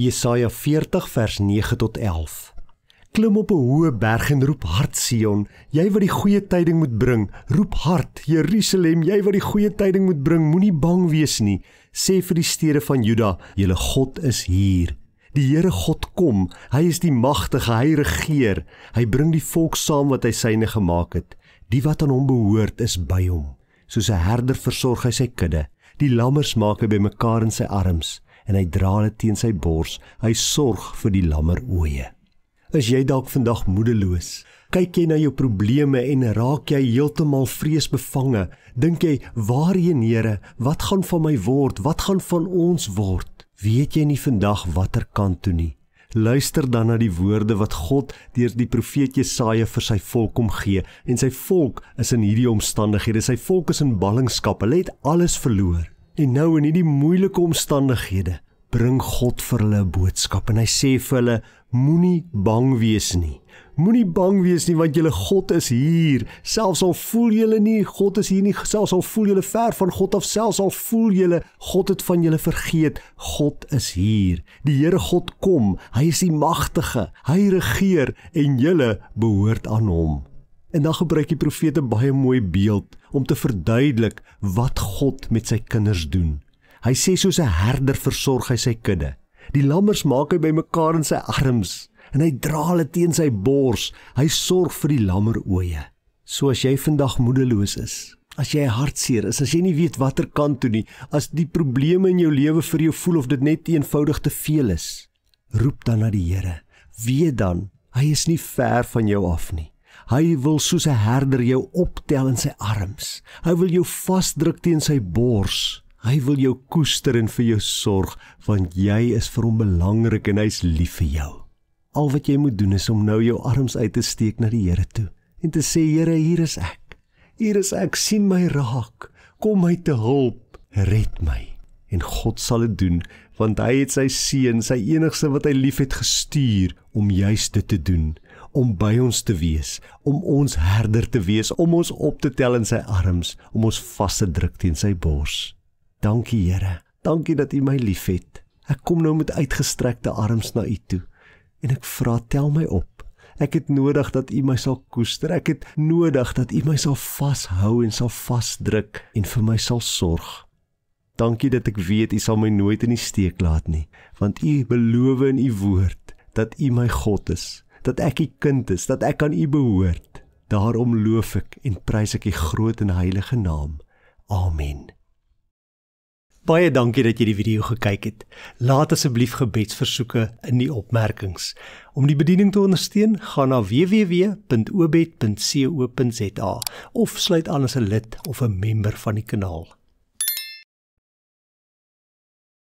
Jesaja 40 vers 9 tot 11. Klim op 'n hoë berg en roep hard Sion, jy wat die goeie tyding moet bring. Roep hard, Jerusalem, jy wat die goeie tyding moet bring. Moenie bang wees nie. Sê vir die stede van Juda, julle God is hier. Die Here God kom, hy is die magtige, hy regeer. Hy bring die volk saam wat hy syne gemaak het. Die wat aan hom behoort is by hom. Soos 'n herder versorg hy sy kudde. Die lammers maak hy bymekaar in sy arms en hy dra hulle teen sy bors. Hy sorg vir die lammerooie. Is jy dalk vandag moedeloos? Kyk jy na jou probleme en raak jy heeltemal vreesbevange? Dink jy, waarheen Here, wat gaan van my word? Wat gaan van ons word? Weet jy nie vandag watter kant toe nie? Luister dan na die woorde wat God deur die profeet Jesaja vir sy volk kom gee. En sy volk is in hierdie omstandighede. Sy volk is in ballingskap. Hulle het alles verloor. En nou in hierdie moeilike omstandighede bring God vir hulle 'n boodskap en hy sê vir hulle, moenie bang wees nie. Moenie bang wees nie, want julle God is hier. Selfs al voel julle nie, God is hier nie. Selfs al voel julle ver van God af, selfs al voel julle, God het van julle vergeet. God is hier. Die Here God kom. Hy is die magtige. Hy regeer en julle behoort aan hom. En dan gebruik die profeet 'n baie mooi beeld om te verduidelik wat God met sy kinders doen. Hy sê soos 'n herder versorg hy sy kudde. Die lammers maak hy bymekaar in sy arms en hy dra hulle teen sy bors. Hy sorg vir die lammerooie. So as jy vandag moedeloos is, as jy hartseer is, as jy nie weet watter kant toe nie, as die probleme in jou lewe vir jou voel of dit net eenvoudig te veel is, roep dan na die Here. Weet dan, hy is nie ver van jou af nie. Hy wil soos 'n herder jou optel in sy arms. Hy wil jou vasdruk teen sy bors. Hy wil jou koester en vir jou sorg, want jy is vir hom belangrik en hy is lief vir jou. Al wat jy moet doen is om nou jou arms uit te steek na die Here toe en te sê, Here, hier is ek. Hier is ek, sien my raak. Kom my te hulp, red my. En God sal dit doen, want hy het sy seun, sy enigste wat hy lief het, gestuur om juist dit te doen, om by ons te wees, om ons herder te wees, om ons op te tel in sy arms, om ons vas te druk teen sy bors. Dankie Here, dankie dat U my lief het. Ek kom nou met uitgestrekte arms na U toe, en ek vra, tel my op. Ek het nodig dat U my sal koester, ek het nodig dat U my sal vashou en sal vasdruk en vir my sal sorg. Dankie dat ek weet U sal my nooit in die steek laat nie, want U beloof in U woord dat U my God is, dat ek U kind is, dat ek aan U behoort. Daarom loof ek en prys ek U groot en heilige naam. Amen. Baie dankie dat jy die video gekyk het. Laat asseblief gebedsversoeke in die opmerkings. Om die bediening te ondersteun, gaan na www.obed.co.za of sluit aan as 'n lid of 'n member van die kanaal.